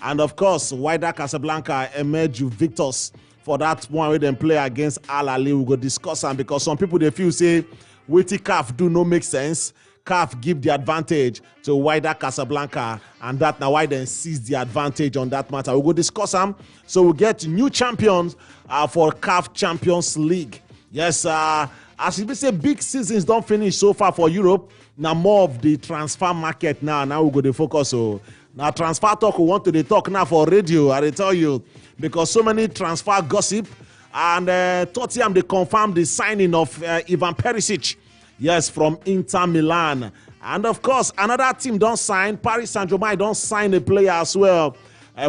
And of course, Wydad Casablanca emerge victors for that one where they play against Al Ahly. We go discuss them because some people they feel say wetin CAF do no make sense. CAF give the advantage to Wydad Casablanca, and that now why they seize the advantage on that matter. We go discuss them. So we get new champions for CAF Champions League. Yes, as we say, big seasons don't finish so far for Europe. Now more of the transfer market now. Now we go to focus. So now transfer talk, we want to talk now for radio. I tell you, because so many transfer gossip, and Tottenham they confirmed the signing of Ivan Perisic. Yes, from Inter Milan. And of course, another team don't sign. Paris Saint-Germain don't sign a player as well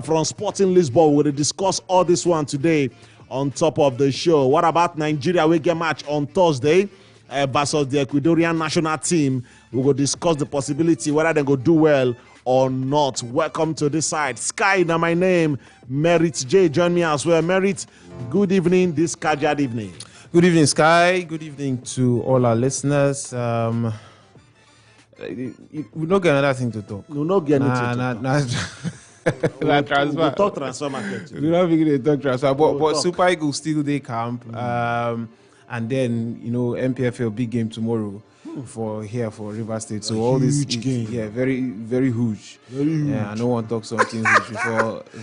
from Sporting Lisbon. We'll discuss all this one today on top of the show. What about Nigeria? We get match on Thursday versus the Ecuadorian national team. We will discuss the possibility whether they go do well or not. Welcome to this side. Sky, now my name. Merit J, join me as well. Merit, good evening, this casual evening. Good evening, Sky. Good evening to all our listeners. We don't get another thing to talk. We don't get anything to talk. We'll talk transfer market. We don't begin to talk transfer. But Super Eagles still they camp. And then, MPFL big game tomorrow for Rivers State. So all this huge game. Yeah, very, very huge. Very huge. Yeah, I don't want to talk something huge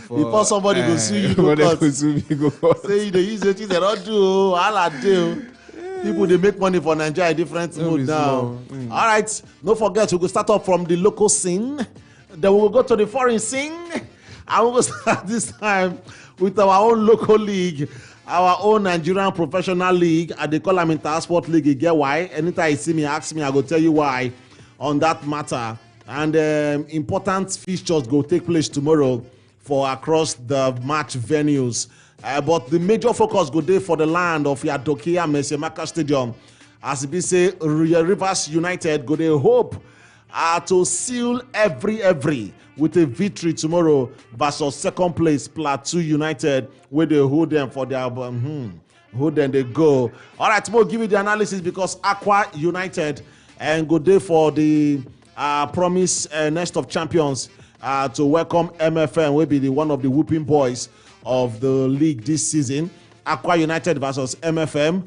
before somebody go sue you. Say they use it, they don't do all I do. People they make money for Nigeria in different mood now. All right, don't forget we will start off from the local scene. Then we will go to the foreign scene, and we will start this time with our own local league. Our own Nigerian professional league, and they call them Intersport League. You get why? Anytime you see me, ask me, I go tell you why on that matter. And important fixtures go take place tomorrow for across the match venues. But the major focus go there for the land of Yadokia Mesiemaka Stadium. As we say, Rivers United go there hope to seal every with a victory tomorrow versus second place Plateau United, where they hold them for their hold them they go. All right, we'll give you the analysis because Aqua United and go there for the promise nest of champions to welcome MFM, will be the one of the whooping boys of the league this season. Aqua United versus MFM.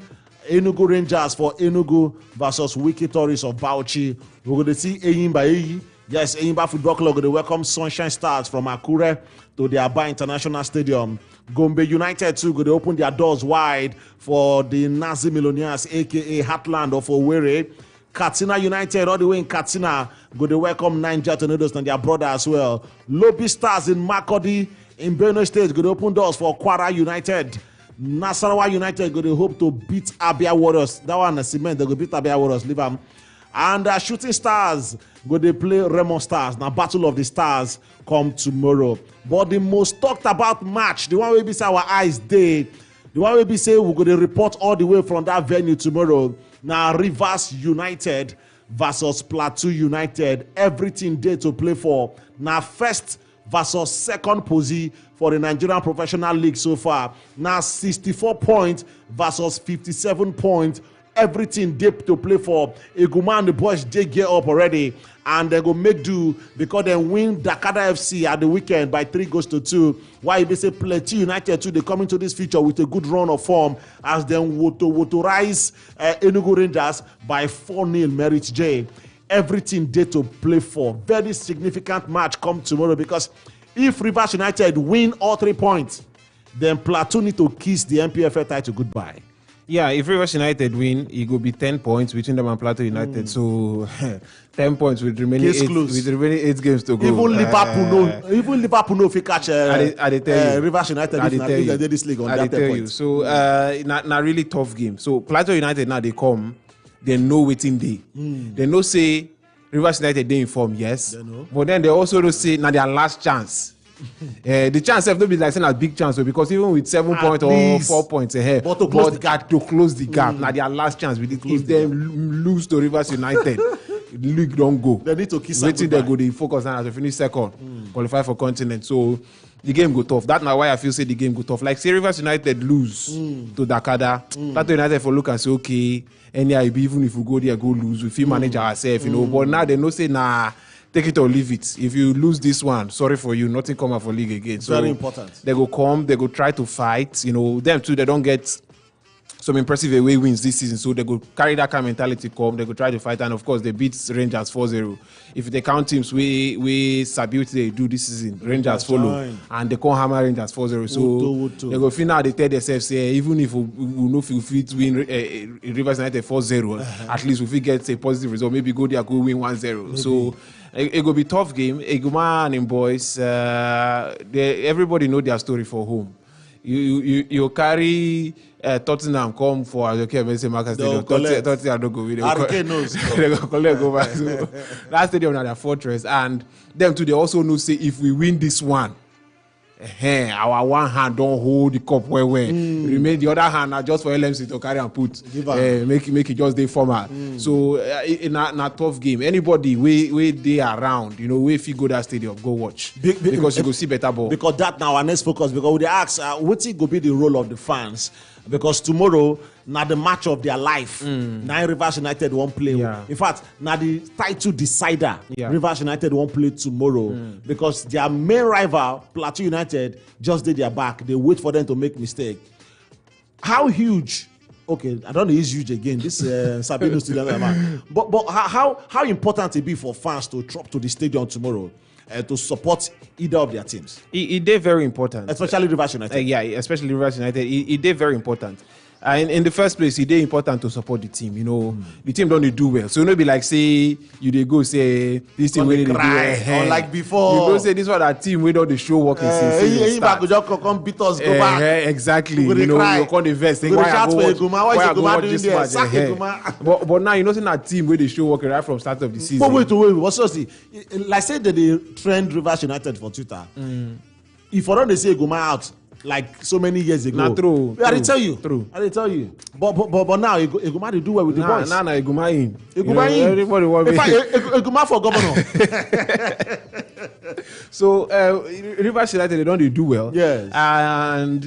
Enugu Rangers for Enugu versus Wiki Tourists of Bauchi. We're going to see Eyimba Eyi. Yes, Eyimba Football Club going to welcome Sunshine Stars from Akure to the Aba International Stadium. Gombe United too going to open their doors wide for the Nazi Millionaires, aka Heartland of Owerri. Katsina United all the way in Katsina going to welcome Niger Tornadoes and their brother as well. Lobby Stars in Makurdi in Benue State going to open doors for Kwara United. Nasarawa United going to hope to beat Abia Warriors. That one a cement. They go beat Abia Warriors. Leave them. And Shooting Stars go they play Remo Stars. Now Battle of the Stars come tomorrow. But the most talked about match, the one we be say our eyes day, the one we be say we're going to report all the way from that venue tomorrow. Now Rivers United versus Plateau United. Everything there to play for. Now first versus second position for the Nigerian Professional League so far. Now 64 points versus 57 points. Everything deep to play for. Eguma and the boys, they get up already. And they go make do because they win Dakada FC at the weekend by 3-2. Why they say Plateau United too, they come into this feature with a good run of form as they rise Enugu Rangers by 4-0 Merit J. Everything there to play for. Very significant match come tomorrow because if Rivers United win all 3 points, then Plateau need to kiss the MPFL title goodbye. Yeah, if Rivers United win, it will be 10 points between them and Plateau United. So 10 points with remaining 8 games to go. Even Liverpool know if you catch Rivers United in this league on that 10 points. So not really tough game. So Plateau United now they come, they know waiting day. They know say Rivers United they inform, yes. But then they also don't say now their last chance. The chance have to be like saying a big chance because even with 7 points or 4 points ahead, but to close the gap, now their last chance with it. If they lose to Rivers United, the league don't go. They need to kiss. Waiting they go, they focus on to finish second, qualify for continent. So the game go tough. That's now why I feel say the game go tough. Like say Rivers United lose to Dakada, Plateau United for look and say okay, NIB even if we go there go lose, we feel manage ourselves, you know. But now they know say nah. take it or leave it. If you lose this one, sorry for you, nothing come out for league again. So very important. They go come, they go try to fight. Them too, they don't get some impressive away wins this season, so they go carry that kind of mentality come, they go try to fight, and of course they beat Rangers 4-0. If they count teams we sabi what they do this season, Rangers follow, and they can't hammer Rangers 4-0. So they go feel now they tell themselves, say, even if we know if we fit win Rivers United 4-0, at least if we get a positive result, maybe go there go win 1-0. So it go be tough game. Eguma and him boys, everybody know their story for home. You carry Tottenham come for Marcus Stadium. Tottenham don't go with it. They go collect go back. So that stadium now their fortress, and them too. They also know say if we win this one, our one hand don't hold the cup where remain the other hand now just for LMC to carry and put make it just day formal. So in a tough game, anybody we they around, if you go that stadium, go watch because you go see better ball. Because that now our next focus, because they ask what's it go be the role of the fans, because tomorrow now the match of their life. Now Rivers United won't play. In fact, now the title decider. Rivers United won't play tomorrow because their main rival, Plateau United, just did their back. They wait for them to make mistake. How huge? Okay, I don't know it's huge again. This Sabino Stadium, but how important it be for fans to drop to the stadium tomorrow to support either of their teams? It did very important, especially Rivers United. Especially Rivers United. It did very important. In the first place, it's important to support the team. The team don't do well. So be like say they go say this team we do well. Unlike before, you go say this one that team we don't show working since start. Come beat us, go back. Exactly. You call the vest. Why I go watch this match? But now you know that team where they show working right from start of the season. But wait. What's so like say that they trend Rivers United for Twitter. If I don't say Eguma out. Like so many years ago. Not true. I didn't tell you. True. I didn't tell you. But now Eguma they do well with the boys. Nah, Eguma in. Eguma in. Everybody want me. In fact, Eguma for governor. So Rivers United they don't do well. Yes. And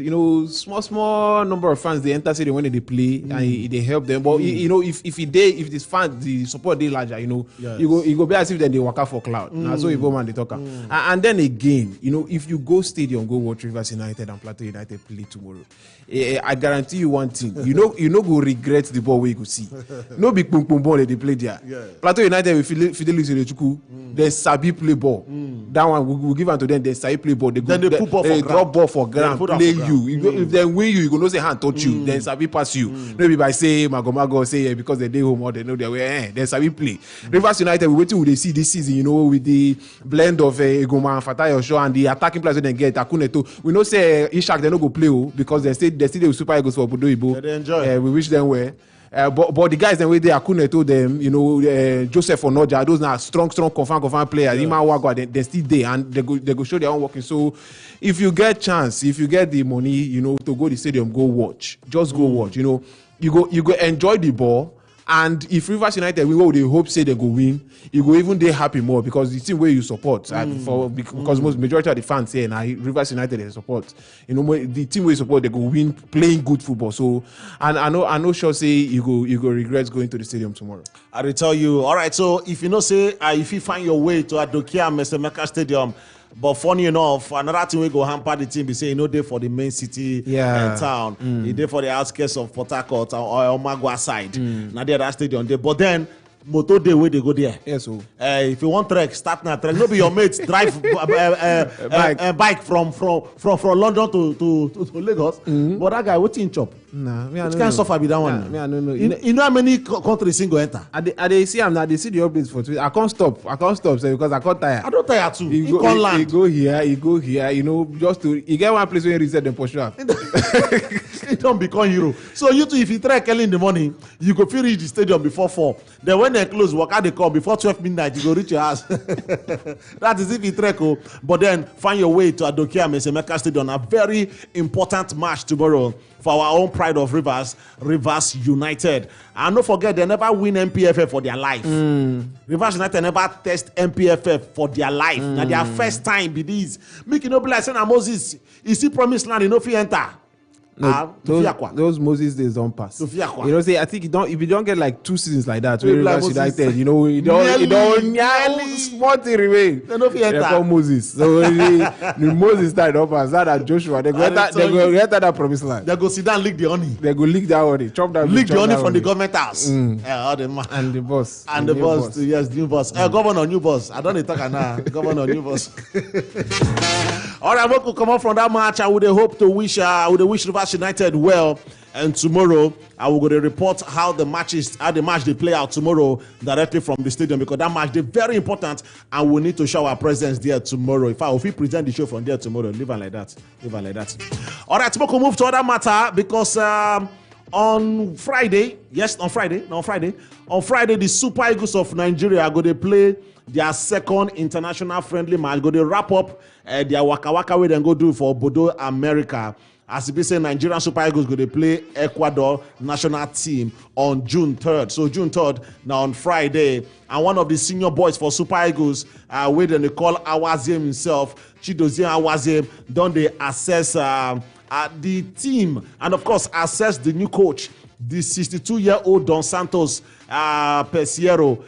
small number of fans they enter stadium when they play and they help them. But if this fans the support they larger, yes. you go be as if then they work out for cloud. Now so man they talk. And then again, if you go stadium, go watch Rivers United and Plateau United play tomorrow. I guarantee you one thing. You know go regret the ball where you go see. No big pum pum ball they play there. Yeah. Plateau United with Fidelis Ilechuku, they sabi play ball. That one we'll give unto them. They sabi play ball. They drop ball for ground, play you. If they win you go know say hand touch you. Then sabi pass you. Maybe by say Magomago say because they day home or they know their way. They sabi play. Rivers United we waiting will they see this season. With the blend of Egoma and Fatayo Show and the attacking players they get Akuneto. We know say Ishak they no go play because they still with Super Eagles for Bodo Ibo. They enjoy. We wish them well. But the guys then way they Akune told them, Joseph Onoja, those are strong, confirm players. Ima Wagwa, they still there and they go show their own working. So if you get chance, if you get the money, to go to the stadium, go watch. Just go watch. You go enjoy the ball. And if Rivers United win, what they hope say they go win, you go even they happy more because the team where you support because most majority of the fans say now Rivers United they support. The team where you support they go win playing good football. So and I know sure say you go regret going to the stadium tomorrow. I will tell you. All right. So if if you find your way to Adokia Mesemeka Stadium. But funny enough, another thing we go hamper the team be say they for the main city town. They for the outskirts of Port Harcourt or Magua side. Now they that stadium there. But then motor day where they go there. Yes, so if you want trek, start now trek. No be your mates drive bike from London to Lagos. But that guy what's in chop? Nah, which kind suffer be that one? I don't know. You know how many countries go enter? I see them now. They see the updates for Twitter. I can't stop because I can't tire. I don't tire too. You go here. Just to you get one place where you reset them for sure. It don't become hero. So you too, if you trek early in the morning, you go feel reach the stadium before 4. Then when they close, work out they come before 12 midnight. You go reach your house. That is if you trek. But then find your way to Adokia Mesemeka Stadium. A very important match tomorrow for our own pride of Rivers United. And don't forget, they never win MPFF for their life. Rivers United never test MPFF for their life. Now their first time be this. Make it no be like saying Moses, you see promised land, you know if you enter. those Moses days don't pass. You know, say I think if you don't get like 2 seasons like that, United, you know, it don't small thing remain. They call Moses. So the Moses start up as that Joshua. They go enter that promised land. They go sit down, lick the honey. They go lick that honey, chop that. Lick the honey from the government house. All the man and the boss. And the boss, yes, new boss. Governor, new boss. I don't talk now. Governor, new boss. All right, we could come up from that match. I would hope to wish Rivers United well. And tomorrow, I will go to report how the match they play out tomorrow directly from the stadium, because that match is very important, and we need to show our presence there tomorrow. If we present the show from there tomorrow, leave it like that. All right, we can move to other matter, because on Friday, the Super Eagles of Nigeria are going to play their second international friendly match. Go to wrap up their waka way then go do for Bodo America. As we say, Nigerian Super Eagles going to play Ecuador national team on June 3rd. So June 3rd, now on Friday. And one of the senior boys for Super Eagles, where they call Awaziem himself, Chidozie Awaziem, don't they assess the team and of course assess the new coach, the 62-year-old Don Santos Pesero.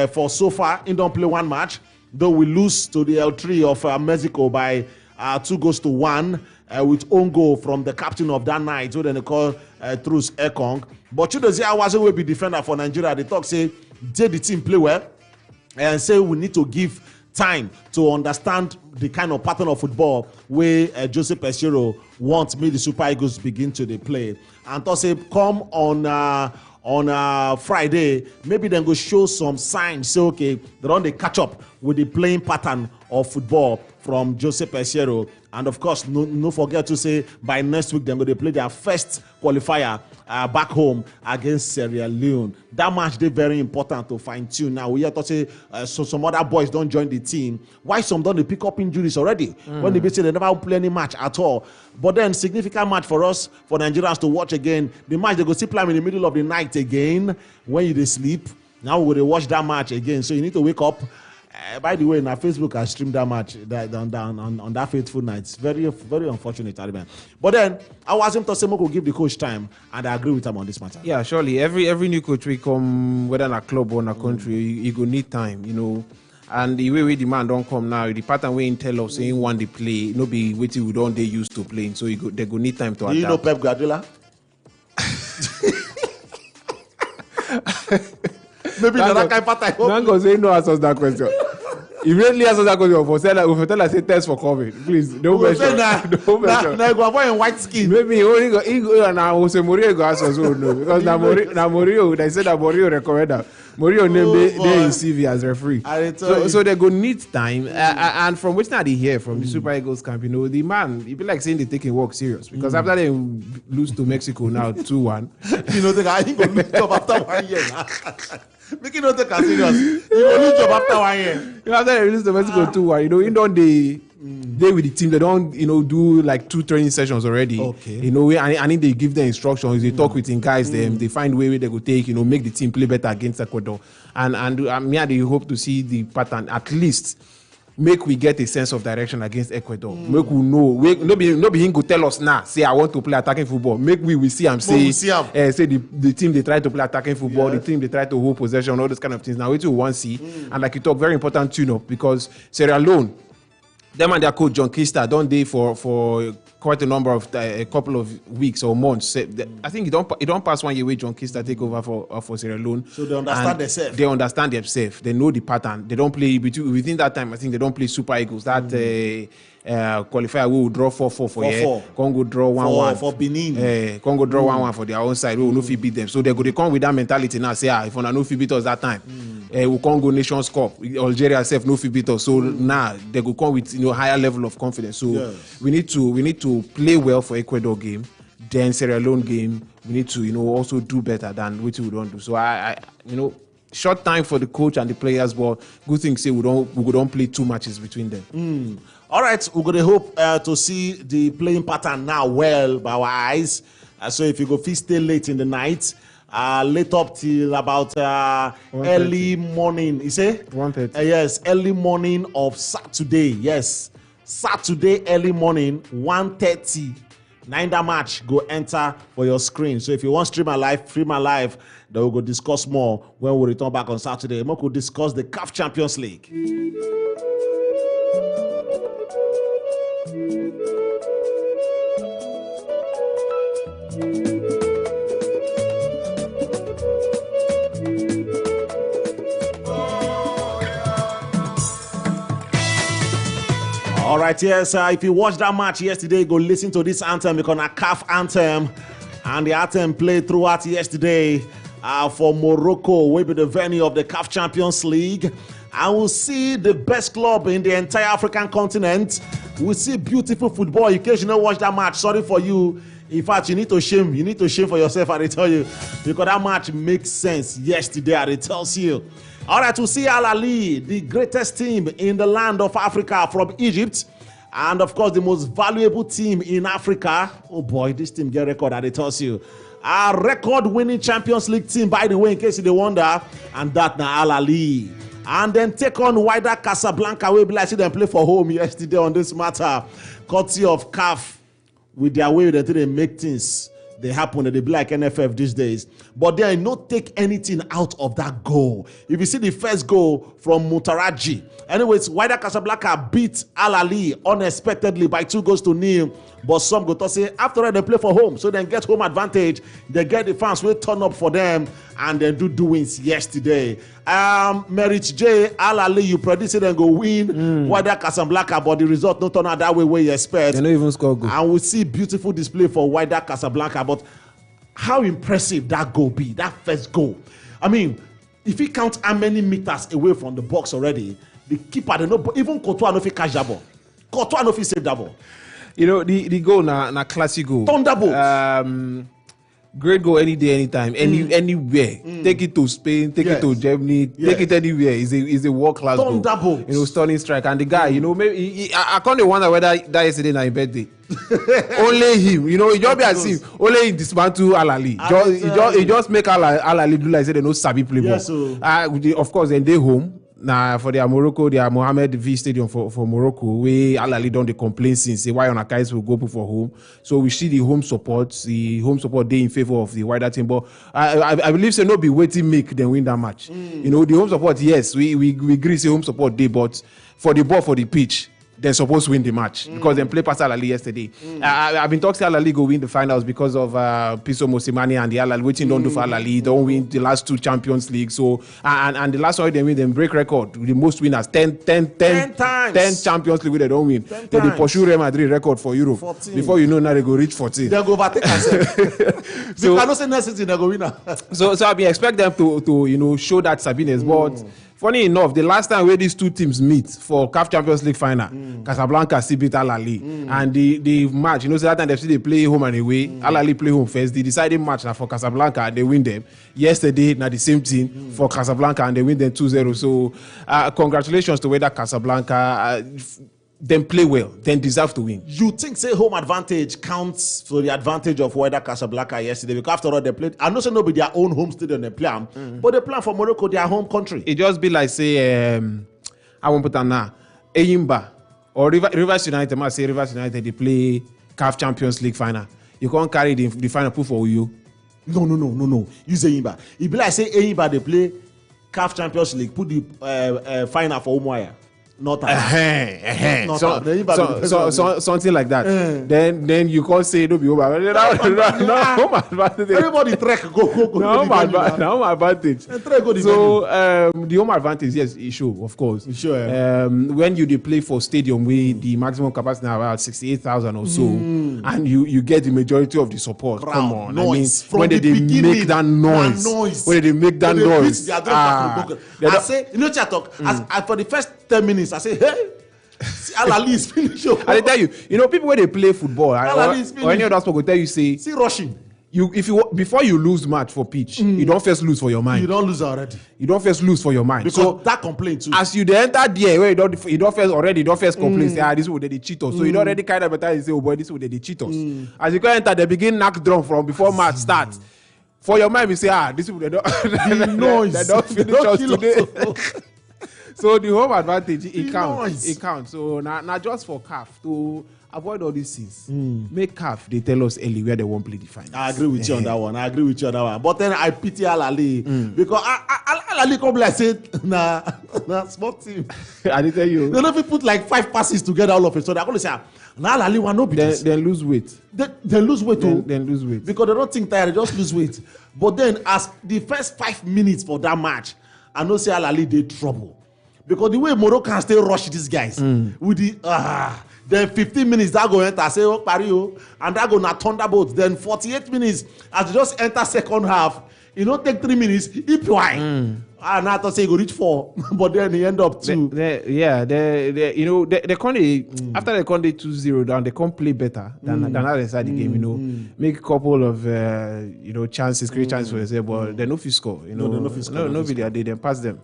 For so far, he don't play one match, though we lose to the L3 of Mexico by 2-1 with own goal from the captain of that night, who then they call Truce Ekong. But Chidozie Awaziem will be defender for Nigeria. They talk say the team play well and say we need to give time to understand the kind of pattern of football where Jose Pesero wants me the Super Eagles begin to play. And to say come on Friday, maybe then go show some signs. Say okay, they don't catch up with the playing pattern of football from Jose Pesero. And of course, no forget to say by next week they're going to play their first qualifier back home against Sierra Leone. That match they very important to fine tune. Now we have to say so some other boys don't join the team. Why some don't they pick up injuries already? When they say they never play any match at all. But then significant match for us, for Nigerians to watch again. The match they go see play in the middle of the night again when you sleep. Now we will watch that match again. So you need to wake up. By the way, now Facebook has streamed that match on that faithful night. It's very, very unfortunate, man. But then I was him to say Moko give the coach time, and I agree with him on this matter. Yeah, surely every new coach will come, whether in a club or in a country, you go need time, you know. And the way we demand don't come now, the pattern we tell us saying one they play, no be waiting we don't they used to playing, so they go need time to adapt. Do you know Pep Guardiola? Maybe that kind of pattern. No one go say no answers that question. Immediately answer that question for say we tell us say thanks for coming. Please don't mention. Don't mention. Now go avoid white skin. Maybe only go now Jose Mourinho go answer so no, because now Mourinho they said that Mourinho recommend that. Mourinho name they in CV as referee. So they go need time. And from which now they hear from the Super Eagles camp, you know, the man he be like saying they taking work serious, because after they lose to Mexico now 2-1. You know they I think go lose job after 1 year now. Make it not take as serious. You will lose job after 1 year. You know, after they lose to Mexico 2-1, you know, in don't they with the team, they don't, you know, do like 2 training sessions already. Okay. You know, and if they give them instructions, they talk with the guys, they find way they go take, you know, make the team play better against Ecuador. And they hope to see the pattern at least. Make we get a sense of direction against Ecuador. Make we know. Nobody him go tell us now. Say I want to play attacking football. Make we see him say. Say the team they try to play attacking football. The team they try to hold possession. All those kind of things. Now we too want to see. And like you talk, very important tune up, because Sierra Leone, them and their coach John Kista don't they for quite a couple of weeks or months. I think it don't pass 1 year with John Kista take over for Sierra Leone. So they understand themselves. They understand themselves. They know the pattern. They don't play within that time. I think they don't play Super Eagles. That qualifier we will draw 4-4 for here. Congo draw 1-1 for Benin. Congo draw 1-1 for their own side. We will no fit beat them. So they come with that mentality now. Say if we no fit beat us that time, we can't go Nations Cup. Algeria self no fit beat us. So now they go come with higher level of confidence. So we need to play well for Ecuador game. Then Sierra Leone game, we need to also do better than what we don't do. So I short time for the coach and the players, but good thing say we don't play 2 matches between them. All right, we're gonna hope to see the playing pattern now well by our eyes. So if you go stay late in the night, late up till about early morning. You say 1:30. Yes, early morning of Saturday. Yes, Saturday early morning 1:30. Now in that match, go enter for your screen. So if you want stream alive, then we'll go discuss more when we return back on Saturday. We will discuss the CAF Champions League. All right, yes, if you watched that match yesterday, go listen to this anthem because a CAF anthem, and the anthem played throughout yesterday for Morocco, will be the venue of the CAF Champions League. And we'll see the best club in the entire African continent. We'll see beautiful football. In case you don't watch that match, sorry for you. In fact, you need to shame for yourself, I tell you, because that match makes sense yesterday, I tells you. All right, to see Al Ahly, the greatest team in the land of Africa from Egypt, and of course the most valuable team in Africa. Oh boy, this team get record, I tells you. A record-winning Champions League team, by the way, in case you wonder, and that now Al Ahly. And then take on Wydad Casablanca. We like see them play for home yesterday on this matter, courtesy of CAF, with their way that they make things. They happen, they be like NFF these days. But they not take anything out of that goal. If you see the first goal from Mutaraji. Anyways, Wydad Casablanca beat Al Ahly unexpectedly by 2-0. But some go to say, after all, they play for home. So then get home advantage. They get the fans will turn up for them. And then do doings yesterday. Merit J, Al Ahly, you predict them go win. Wydad Casablanca, but the result not turn out that way you expect. They don't even score goal. And we'll see beautiful display for Wydad Casablanca. But how impressive that goal be, that first goal. I mean, if you count how many meters away from the box already, the keeper, they know, even Courtois no fit catch that ball. Courtois no fit save that ball. You know, the goal na classic goal. Thunderbolt. Great goal any day, anytime, anywhere. Take it to Spain, take it to Germany, take it anywhere. Is a world class goal. Thunderbolt. You know, stunning strike. And the guy, you know, maybe I can't wonder whether that yesterday na his birthday. Only him, you know, it just be as if only him dismantle Al Ahly. He just make Al Ahly do like say they no sabi play ball. Yes, so. Of course, then they home. Now for their Morocco, their Mohamed V Stadium for Morocco, we Al Ahly don't complain since say why on a guys will go for home. So we see the home support day in favor of the wider team. But I believe so no be waiting make them win that match. You know, the home support, yes, we agree say home support day, but for the ball for the pitch, they're supposed to win the match because they play past Al Ahly yesterday. I've been talking to Al Ahly go win the finals because of Piso Mosimane and the Al Ahly waiting don't do for Al Ahly. Don't win the last 2 Champions League. So and the last one they win, them break record. The most winners 10 times. 10 Champions League they don't win. They pursue Real Madrid record for Europe. 14. Before you know now they go reach 14. They go overtake themselves. So cannot say next season they go win. So I be expect them to you know show that Sabines, but funny enough, the last time where these two teams meet for CAF Champions League final, Casablanca still beat Al Ahly. And the match, you know, so that time they play home and away. Al Ahly play home first. The deciding match now for Casablanca, and they win them. Yesterday, now the same thing for Casablanca, and they win them 2-0. So, congratulations to Wydad Casablanca. Then play well, then deserve to win. You think say home advantage counts for the advantage of Wydad Casablanca yesterday? Because after all, they played. I know say no be their own home stadium they play, but they play for Morocco, their home country. It just be like say, I won't put on now, Eyimba or Rivers United. I say Rivers United they play CAF Champions League final. You can't carry the final proof for you. No. Use Eyimba. It be like say Eyimba they play CAF Champions League. Put the final for Umuahia. Not something like that. Then you can't say no be home advantage. Everybody trek go. No home advantage. So the home advantage, yes, it show, of course. Sure. When you play for stadium where the maximum capacity is about 68,000 or so, and you get the majority of the support. Crowd, come on, noise. I mean, when they make that noise, when they make that noise, I say, you know, talk as for the first 10 minutes, I say, hey, Al Ahly is finished. I tell you know, people when they play football, or any other sport will tell you, say, see rushing. Before you lose match for pitch, you don't first lose for your mind. You don't lose already. You don't first lose for your mind. Because so that complaint too. As you enter there where you don't first complain, say, this is what they cheat us. So you don't already kind of better say, oh boy, this is what they cheat us. As you go enter, they begin knock drum from before match starts. For your mind, you say, this is what they don't. The noise. They don't finish us today. So the home advantage, it counts. It counts. So now just for CAF to avoid all these things, make CAF, they tell us early where they won't play the final. I agree with you on that one. But then I pity Al Ali because Al Ali come like say nah small team. I did tell you. They never put like 5 passes together all of it. So they're going to say, now Al Ali want no be this. Then lose weight. They lose weight too. Then lose weight. Because they don't think tired, they just lose weight. But then as the first 5 minutes for that match, I know say Al Ali they trouble. Because the way Moroccan still rush these guys with the then 15 minutes that go enter say oh Pario and that go na thunderbolt. Then 48 minutes as they just enter second half, you know take 3 minutes, EPY. And I thought say go reach 4, but then he end up 2. They you know they can't after they can't 2-0 down, they can't play better than other side the game. You know, make a couple of you know chances, create chances for themselves, but they no fit score. You know, no video they then pass them.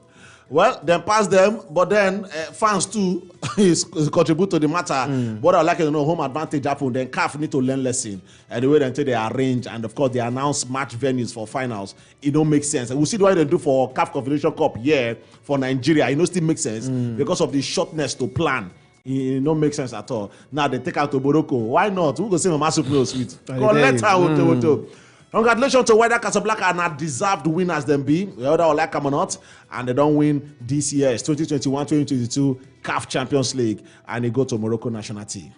Well, then pass them, but then fans too is contribute to the matter. What I like to know, home advantage happen. Then CAF need to learn lesson and the way until they arrange and of course they announce match venues for finals. It don't make sense. And we'll see what they do for CAF Confederation Cup for Nigeria. It don't still make sense because of the shortness to plan. It don't make sense at all. Now they take out to Morocco. Why not? Who go say Mama Soup no sweet? Collect her. Congratulations to Wydad Casablanca and our deserved winners them be. Whether or like them or not, and they don't win this year's 2021-2022 CAF Champions League and they go to Morocco national team.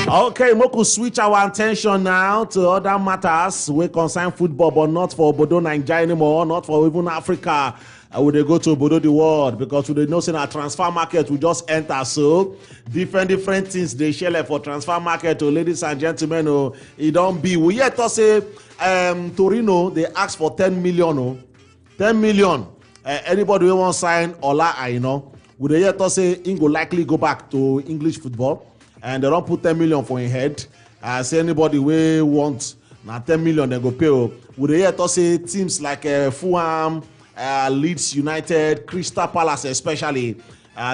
Okay, Moku switch our attention now to other matters. We concern football, but not for Bodo Nigeria anymore, not for even Africa. Would they go to Bodo the world because we know say our transfer market we just enter so different things they share for transfer market. Oh, ladies and gentlemen, oh, it don't be. We yet to say Torino they ask for 10 million. Oh, 10 million. Anybody who want sign Ola Aina, would they yet to say he go likely go back to English football and they don't put 10 million for his head. Say anybody we want now 10 million they go pay. Would they yet to say teams like Fulham, Leeds United, Crystal Palace especially,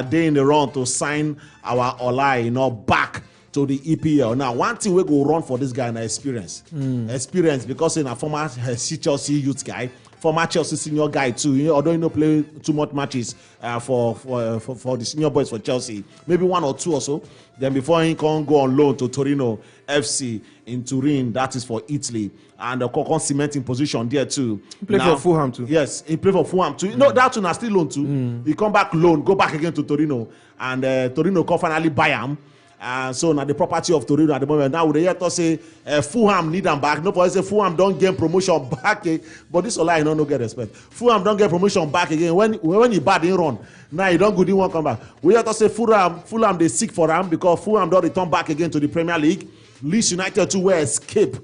they in the run to sign our Ola back to the EPL. Now, one thing we go run for this guy na experience. Experience because he's a former Chelsea youth guy, former Chelsea senior guy too. Although he no play too much matches for the senior boys for Chelsea, maybe 1 or 2 or so. Then before he can go on loan to Torino FC in Turin, that is for Italy, and the Kokon cementing position there too. He played for Fulham too. Yes, he played for Fulham too. No, that one is still loan too. He come back loan, go back again to Torino, and Torino can finally buy him. So now the property of Torino at the moment. Now we hear to say Fulham need them back. No, for say Fulham don't get promotion back, but this all I no get respect. Fulham don't get promotion back again when he bad in run. Now he don't good, he won't come back. We hear to say Fulham they seek for him because Fulham don't return back again to the Premier League. Leeds United to where escape.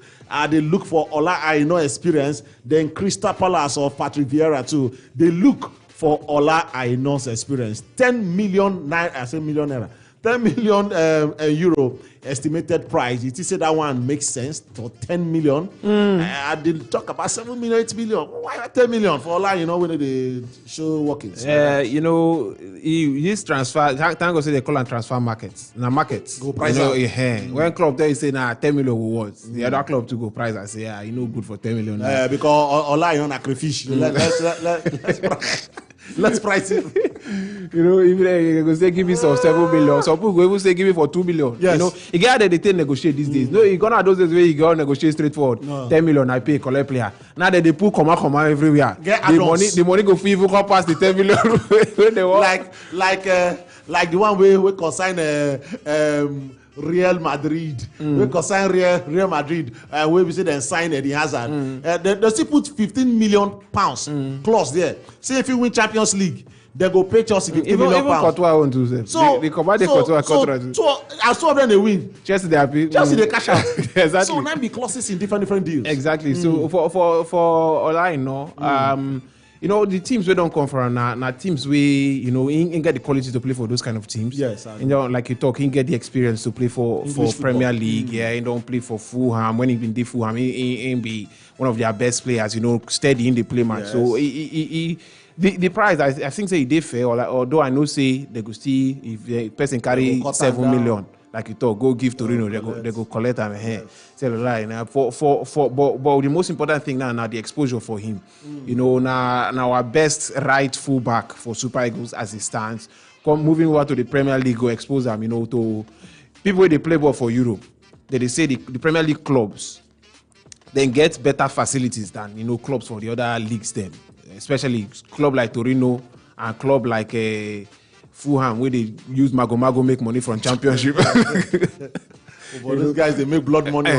They look for Ola Aina experience. Then Crystal Palace or Patrick Vieira too. They look for Ola Aina's experience. 10 million naira. I say million naira. 10 million euro estimated price. You say that one makes sense for 10 million. I did talk about 7 million, 8 million. Why 10 million for Ola? You know when they show workings. You know, this transfer. Thank God say they call them transfer markets. Now markets. Go price out. When club there you say 10 million rewards. The other club to go price. I say you know good for 10 million. Because Ola you know crayfish. Let's price it. You know, even they go say give me some 7 million. Some people go even say give me for 2 million. Yes. You know, you get that they negotiate these days. No, you gonna those days where you go negotiate straightforward. 10 million I pay collect player. Now that they put comma everywhere. The money go fee even come past the 10 million when they want. Like the one we consign Real Madrid. We consign Real Madrid. Where we say they sign Eddie Hazard. They still put 15 million pounds clause there. Say if you win Champions League, they go pay Chelsea 15 million pounds. Even Courtois won't do them. So they command the Courtois contract. So as two of them they win. Chelsea they happy. Chelsea they cash out. Exactly. So now be clauses in different deals. Exactly. So for Ola, you know, the teams we don't come from now teams we, you know, in get the quality to play for those kind of teams. Yes. You know, like you talk, he get the experience to play for Premier League. Yeah, he don't play for Fulham. When he been there Fulham, he be one of their best players. You know, steady in the play match. Yes. So the price I think say he did fair. Although I know say they could see if the person carry 7 million. like you talk, go give Torino, they go collect him here. Tell a lie. Now but the most important thing now the exposure for him. You know, now our best right fullback for Super Eagles as it stands. Moving over to the Premier League, go expose them, you know, to people where they play ball for Europe. They say the Premier League clubs then get better facilities than, you know, clubs for the other leagues then. Especially club like Torino and club like Fulham, where they use Mago make money from championship. For those guys, they make blood money.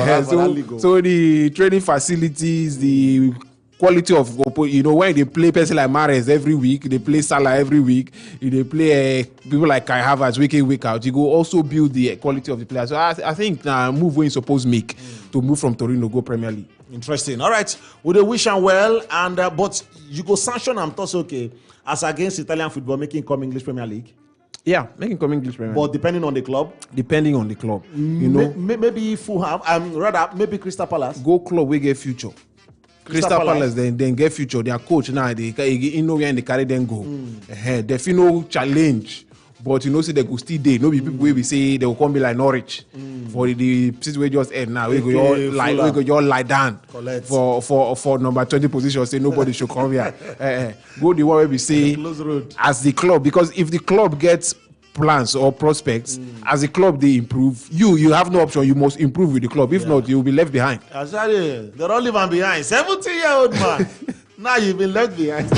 So the training facilities, the quality of, you know, when they play person like Mahrez every week, they play Salah every week, they play people like Kai Havertz week in, week out, you go also build the quality of the players. So I think move where you're supposed to make to move from Torino go Premier League. Interesting. All right, we wish him well, and but you go sanction am thought okay as against Italian football making come English Premier League. Yeah, making come English Premier League. But depending on the club. Depending on the club, you know. Maybe Fulham. Rather maybe Crystal Palace. Go club we get future. Crystal Palace then get future. Their coach now you know where they carry them go. They feel no challenge, but you know say they go still day. No be people we say they will come be like Norwich for the season we just end now. We go lie down for number 20 position. Say nobody should come here. Go the one where we say as the club, because if the club gets plans or prospects as a club they improve, you have no option, you must improve with the club. If not, you will be left behind. They don't leave him behind. 70-year-old man. Now you've been left behind.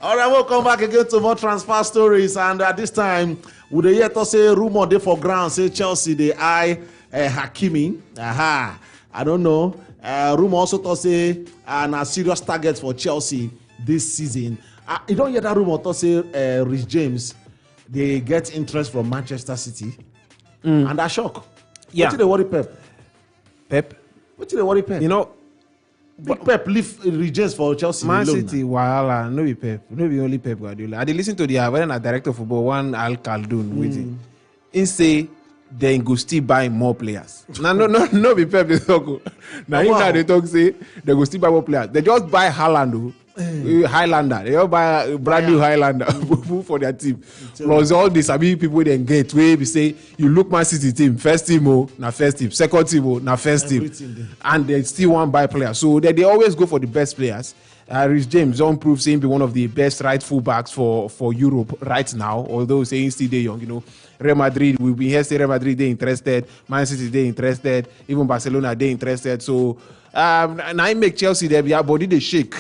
All right, we'll come back again to more transfer stories, and at this time would they yet to say rumor they for ground say Chelsea they eye Hakimi. I don't know. Rumor also to say a serious target for Chelsea this season. You don't hear that rumor to say Rich James they get interest from Manchester City, and that shock. Yeah. What do they worry Pep? What do they worry Pep? You know, Pep leave James for Chelsea. Man City, wahala, no be Pep, no be only Pep Guardiola. I did listen to the when a director of football, one Al Khaldoon waiting. He say then go still buy more players. No be Pep they talk. Now now they talk say they go still buy more players. They just buy Haaland. Highlander, they all buy a brand new Highlander for their team. Plus all the sabi people they get where we say you look Man City team, first team na first team, second team na first team, and they still want buy players. So they always go for the best players. Rich James don't prove saying be one of the best right fullbacks for Europe right now, although saying still they young, you know. Real Madrid, we be here say Real Madrid they interested, Man City they interested, even Barcelona they interested. So now I make Chelsea their body they shake.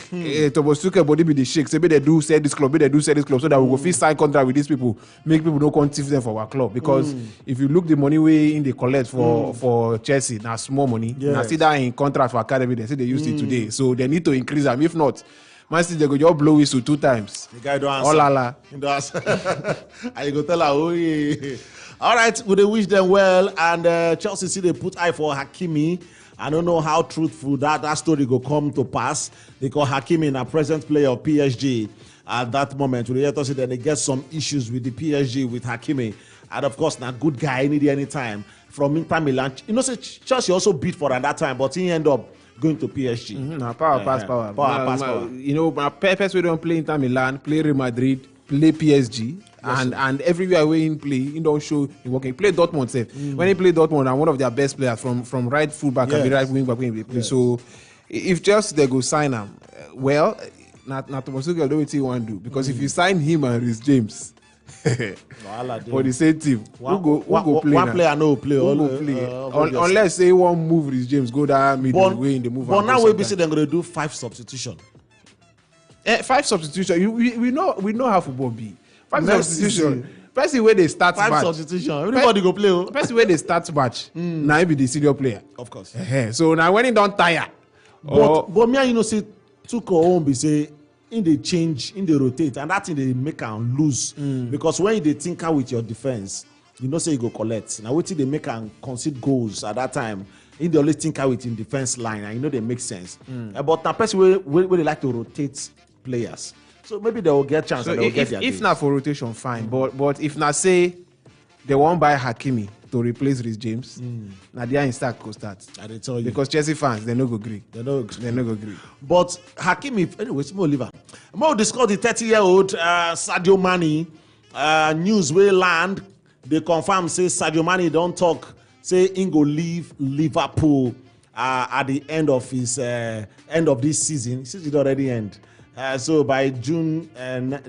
Thomas Tuchel body be the shake. Say they do say this club, so that we go fit sign contract with these people, make people don't conceive them for our club. Because if you look the money way in the collect for Chelsea, now small money. Now see that in contract for academy, they say they used it today. So they need to increase them. If not, Man City they go just blow whistle 2 times. The guy don't answer. He don't answer. And you go tell her, oh yeah. All right, we wish them well, and Chelsea see they put eye for Hakimi. I don't know how truthful that story will come to pass, because Hakimi, a present player of PSG at that moment, we see that they get some issues with the PSG with Hakimi, and of course, not good guy any time from Inter Milan. You know, Chelsea also beat for at that time, but he ended up going to PSG. Power. You know, my purpose we don't play Inter Milan, play Real Madrid, play PSG. Yes, and everywhere where he play, he don't show he working. Play Dortmund safe. When he play Dortmund, and one of their best players from right fullback and right wing back when they play. Yes. So if Chelsea they go sign him, well, not Thomas Tuchel do what he want to do, because if you sign him and Rhys James for the same team, who go play? One player no play. Unless they won't move Rhys James, go down middle way in the move. But now we say they're going to do 5 substitution. 5 substitution. We know how football be. 5 substitution. Person where they start 5 match. Substitution. Everybody go play. Person where they start match. Now he be the senior player. Of course. So now when he don't tire. But me you know say Tuchel home be say in the change, in the rotate, and that thing they make am lose. Because when they tinker with your defense, you know say you go collect. Now wetin they make am concede goals at that time. In the always tinker with in defense line, and you know they make sense. But now person where they like to rotate players. So maybe they will get chance. So if not for rotation, fine. But if not say they won't buy Hakimi to replace Rhys James, now they are in start go start. I did tell you. Because Chelsea fans they no go agree. They no go agree. But Hakimi, anyway, small liver. More discuss the 30-year-old Sadio Mane news will land. they confirm say Sadio Mane don't talk say he go leave Liverpool at the end of his end of this season. Season already end. So by June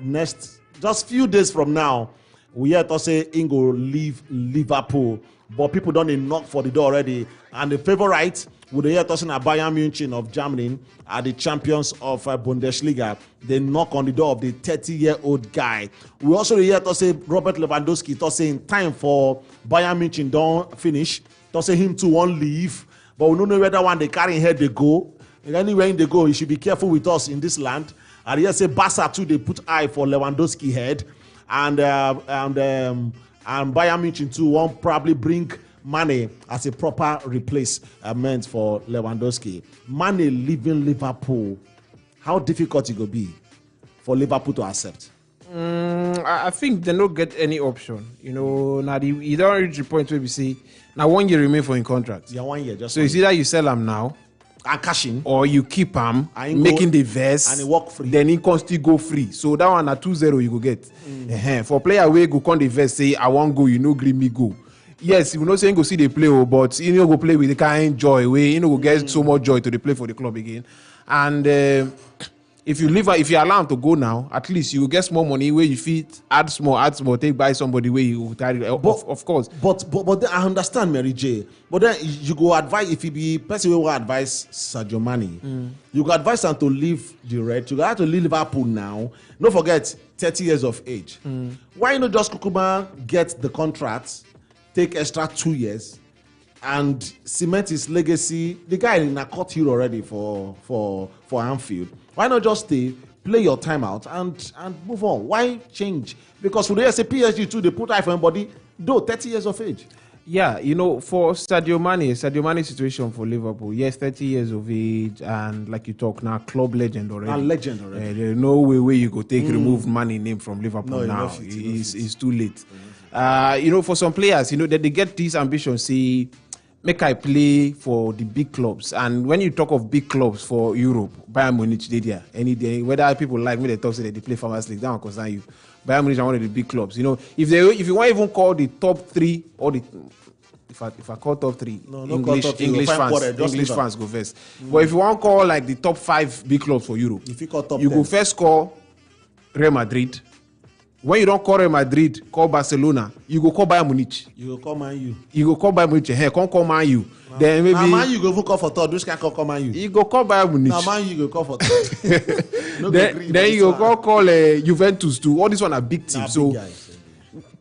next, just few days from now, we hear to say he go leave Liverpool, but people don't knock for the door already. And the favorite would hear to say Bayern Munich of Germany are the champions of Bundesliga. They knock on the door of the 30-year-old guy. We also hear to say Robert Lewandowski to say in time for Bayern Munich don't finish. To say him too won't leave, but we don't know whether one they carry in head they go. And anywhere they go, you should be careful with us in this land. And here say Barca too, they put eye for Lewandowski head, and Bayern Munich too won't probably bring Mane as a proper replacement for Lewandowski. Mane leaving Liverpool, how difficult it will be for Liverpool to accept? I think they don't get any option. You know, now you don't reach the point where we say now 1 year remain for in contract. Yeah, 1 year. Just so it's either you sell him now and cash in, or you keep him making the verse and he walk free. Then he can still go free. So that one at 2-0 you go get. For player where go come the verse say I won't go, you know, green me go. Yes, you know saying go see the play, but you know go play with the kind of joy way, you know go get so much joy to the play for the club again. And if you allow him to go now, at least you will get small money where you fit add small, take by somebody where you carry of course. But then I understand Mary J. But then you go advise if you be person who will advise Sadio Mane, you go advise him to leave the Red. You got to leave Liverpool now. Don't forget 30 years of age. Why not just Kukuma get the contract? Take extra 2 years and cement his legacy. The guy in a cut here already for Anfield. Why not just stay, play your time out and move on? Why change? Because for the say PSG too, they put eye for anybody, though 30 years of age. Yeah, you know, for Sadio Mane situation for Liverpool, yes, 30 years of age, and like you talk now, club legend already. A legend already. There's no way you go remove Mane name from Liverpool now. It's too late. You know, for some players, you know, that they get these ambitions, say, make I play for the big clubs. And when you talk of big clubs for Europe, Bayern Munich, they there. Any day, whether people like me, they talk say that they play Farmers League, that one concern you. Bayern Munich are one of the big clubs. You know, if you want to even call the top three or the if I call top three, English fans go first. But if you want to call like the top 5 big clubs for Europe, if you call top you 10. go first call Real Madrid. When you don't call Real Madrid, call Barcelona. You go call Bayern Munich. You go call Man U. You go call Bayern Munich. Hey, can't call Man U. Then maybe Man U go even call for third. Which can call Man U? You go call Bayern Munich. Now Man U go call for third. No then you go call Juventus too. All these one are big teams. So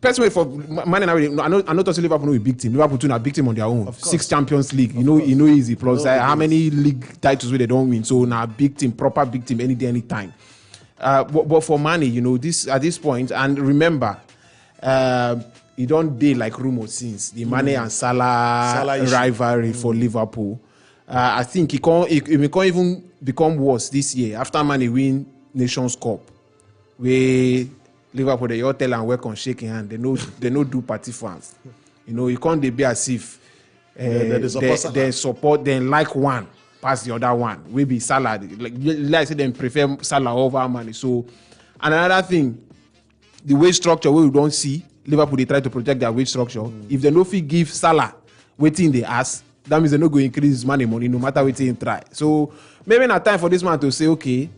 personally, for Man United, I know to Liverpool no a big team. Liverpool too a big team on their own. 6 Champions League. You know easy. Plus how many league titles where they don't win. So now big team, proper big team, any day, anytime. But for Mane, you know, at this point, and remember, you don't deal like rumors since the Mane and Salah rivalry for Liverpool. I think it can't even become worse this year after Mane win Nations Cup, where Liverpool they all tell and work on shaking hand. They no do party fans. You know, you can't be as if they support them like one. Pass the other one. We be Salah. Like I said, them prefer Salah over Mane. So, and another thing, the wage structure we don't see, Liverpool they try to protect their wage structure. If they no fit give Salah waiting they ask, that means they no go increase money no matter what they try. So maybe not time for this man to say, okay,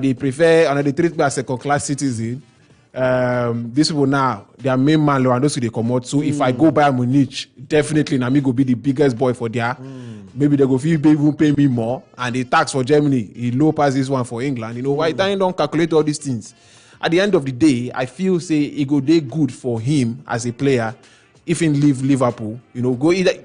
they treat me as a second-class citizen. This people now, their main man Lewandowski they come out. So if I go Bayern Munich, definitely Nami go be the biggest boy for there. Maybe they go even pay me more, and the tax for Germany he low pass this one for England. You know why they don't calculate all these things. At the end of the day, I feel say it go day good for him as a player if he leave Liverpool. You know, go either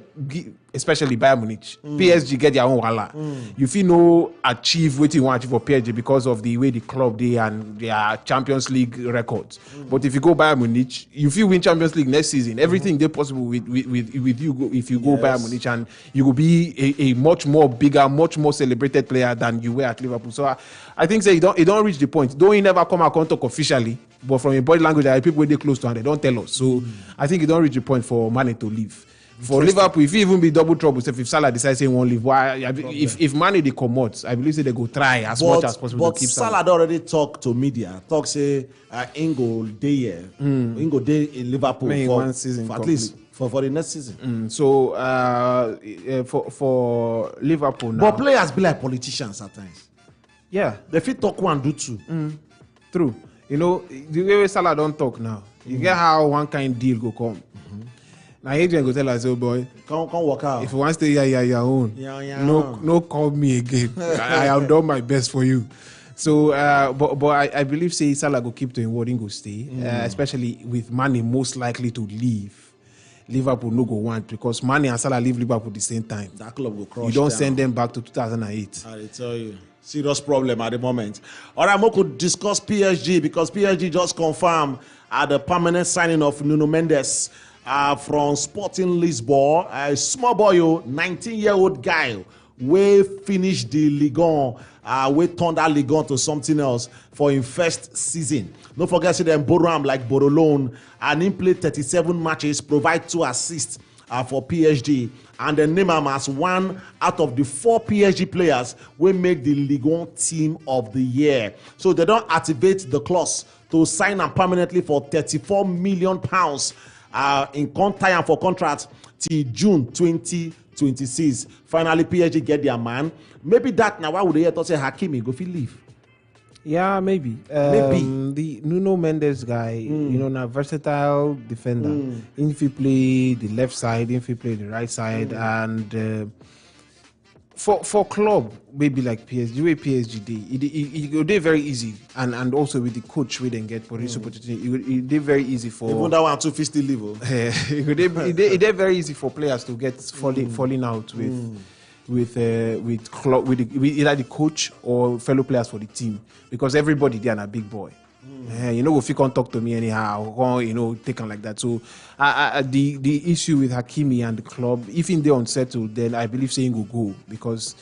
especially Bayern Munich. PSG get their own wala. You feel no achieve what you want to achieve for PSG because of the way the club they and their Champions League records. But if you go Bayern Munich, you feel win Champions League next season. Everything they possible with you if you go Bayern Munich, and you will be a much more bigger, much more celebrated player than you were at Liverpool. So I think say it don't reach the point. Though he never come out and talk officially, but from your body language, there are people where they close to and they don't tell us. So I think it don't reach the point for Mane to leave. For Liverpool, if he even be double trouble, so if Salah decides he won't leave, why? If Mane they come out, I believe they go try as much as possible to keep Salah. Salah already talk to media. Talk say Ingo day here, Ingo day in Liverpool for one season for at least for the next season. So for Liverpool now, but players be like politicians at times. Yeah, they fit talk one do two. True. You know the way Salah don't talk now. You get how one kind deal go come. Now agent go tell us, oh boy, come work out. If you want to stay here, your own. No, call me again. I have done my best for you. So, but I believe say Salah go keep to him word, go stay, especially with Mane most likely to leave. Liverpool no go want because Mane and Salah leave Liverpool the same time. That club go crush. You don't send them back to 2008. I tell you. Serious problem at the moment. All right, we could discuss PSG because PSG just confirmed the permanent signing of Nuno Mendes from Sporting Lisbon. A small boy, 19-year-old guy, we finished the Ligue 1, we turned that Ligue 1 to something else for his first season. Don't forget to them borrow him like Borolone, and he played 37 matches, provide 2 assists for PSG, and then name him as one out of the 4 PSG players we make the Ligue 1 team of the year. So they don't activate the clause to sign him permanently for £34 million in time for contract till June 2026. Finally, PSG get their man. Maybe that now why would they hear to say Hakimi go fit leave? Yeah, maybe. The Nuno Mendes guy, you know, a versatile defender. If he play the left side, if he play the right side, and for club maybe like PSG, way PSG it go dey very easy, and also with the coach we then get for this opportunity, it dey very easy for even that 1 2 still leave. It dey very easy for players to get falling out with either the coach or fellow players for the team, because everybody they are a big boy. You know, if you can't talk to me anyhow, or, you know, take on like that. So the issue with Hakimi and the club, if in they unsettled, then I believe saying will go, because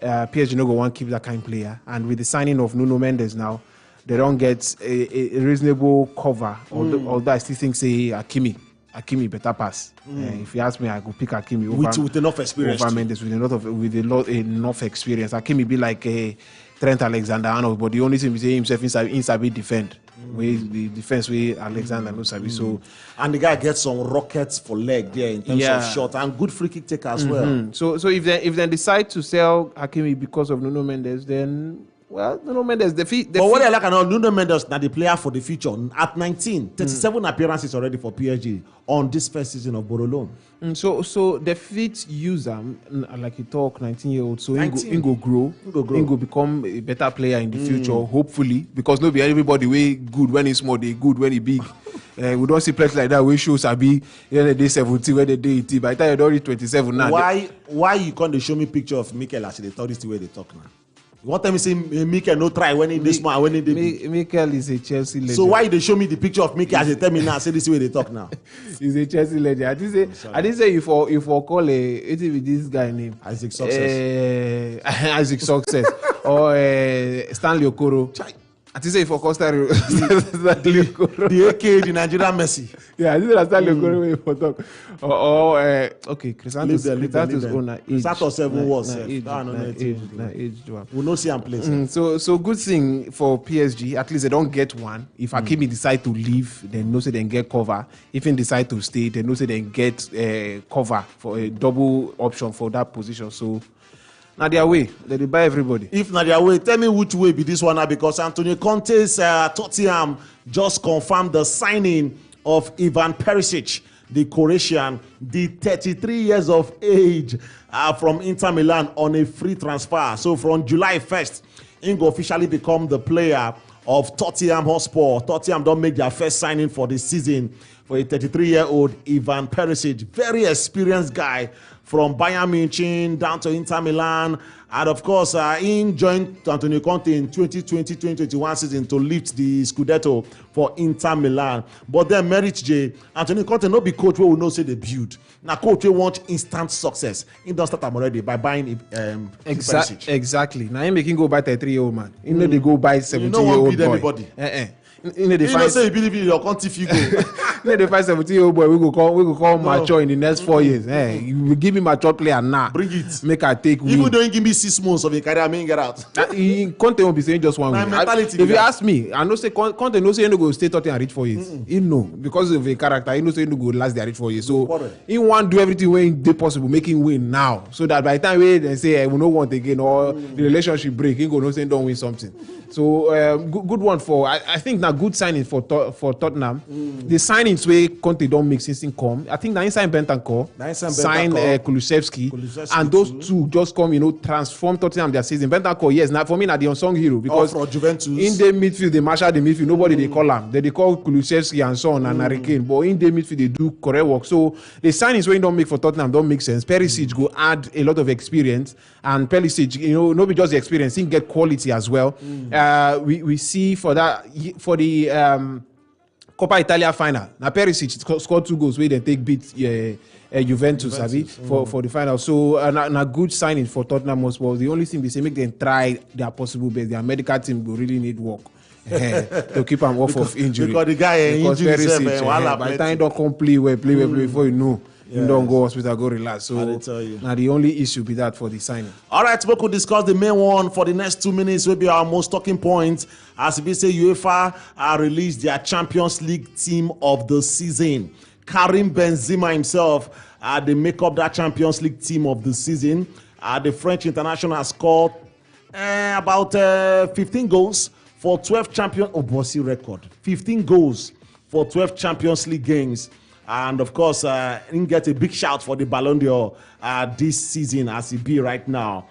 PSG no go want to keep that kind of player. And with the signing of Nuno Mendes now, they don't get a reasonable cover. Although I still think say Hakimi better pass. If you ask me, I could pick Hakimi with enough experience over Mendes with enough experience. Hakimi be like a Trent Alexander-Arnold, but the only thing we say himself inside defend. The defense way Alexander no sabi. So and the guy gets some rockets for leg there in terms of shot and good free kick taker as well. So if they decide to sell Hakimi because of Nuno Mendes, then well, Nuno Mendes but what I like now, Nuno Mendes now the player for the future at 19, 37 appearances already for PSG on this first season of Borolone. So the fit user, like you talk, 19-year-old, so he go grow, he go become a better player in the future, hopefully, because nobody everybody way good when he's small, they good when he big. We don't see players like that where shows are be they day 17, when they day 18. By the time you're already 27 now. Why you can't show me picture of Mikel as they talk this the way they talk now? What time you say Mikel no try when he this small when he did? Mikel is a Chelsea legend. So why they show me the picture of Mikel as they tell me now? Say this way they talk now. He's a Chelsea legend. I didn't say if I call with this guy name Isaac Success. Isaac Success or Stanley Okoro. I think say for Costa Rica, the AK, the Nigerian Messi. Yeah, I think that's Stanley Okoro for talk. Okay, Crisanto's owner. Crisanto's 7 was we no see him play. So good thing for PSG. At least they don't get one. If Hakimi decide to leave, then no say they get cover. If he decide to stay, then no say they get cover for a double option for that position. So. Now their way, they buy everybody. If not their way, tell me which way be this one now, because Antonio Conte's Tottenham just confirmed the signing of Ivan Perisic, the Croatian, the 33 years of age from Inter Milan on a free transfer. So from July 1st, he will officially become the player of Tottenham Hotspur. Tottenham don't make their first signing for the season for a 33-year-old Ivan Perisic, very experienced guy from Bayern Munich down to Inter Milan. And of course, he joined Antonio Conte in 2020-2021 season to lift the Scudetto for Inter Milan. But then Merit J, Antonio Conte no be coach where we know say they build. Now coach we want instant success. He does start already by buying Perisic. Exactly. Now he making go buy 33-year-old man. He know they go buy 17-year-old boy. Anybody. You know say you believe in your country figure. Let the 17-year-old boy we go call mature in the next 4 years. Hey, you will give me mature player now. Bring it. Make I take. Even though you give me 6 months of a career, I mean get out. Conte won't be saying just 1 week. If you ask me, I know say Conte no say no go stay 30 and reach 4 years. He know because of a character. He no say no go last there reach 4 years. So he want do everything when they possible, make him win now, so that by the time they say we no want again or the relationship break, he go no say don't win something. So good one for I think now good signing for Tottenham. The signings where Conte don't make since he come. I think now inside Bentancur sign Kulusevski, and those two just come transform Tottenham their season. Bentancur, yes, now for me now the unsung hero because for Juventus in the midfield they marshal the midfield, nobody they call him. They call Kulusevski and so on and Harry Kane, but in the midfield they do correct work. So the signings where he don't make for Tottenham don't make sense. Perisic go add a lot of experience, and Perisic, not just the experience, he get quality as well. We see for the Coppa Italia final. Now Perisic scored 2 goals where they take beat Juventus for the final. So a good signing for Tottenham Hotspur. The only thing we say make them try their possible best. Their medical team will really need work to keep him off of injury. Because the guy injured himself. By the time don't come play well before you know. You don't go hospital, go relax. So now the only issue be that for the signing. All right, we could discuss the main one for the next 2 minutes. Will be our most talking point as we say UEFA released their Champions League team of the season. Karim Benzema himself, they make up that Champions League team of the season. The French international has scored about 15 goals for 12 Champions. Oh, bossy record. 15 goals for 12 Champions League games. And of course, he get a big shout for the Ballon d'Or this season as he be right now.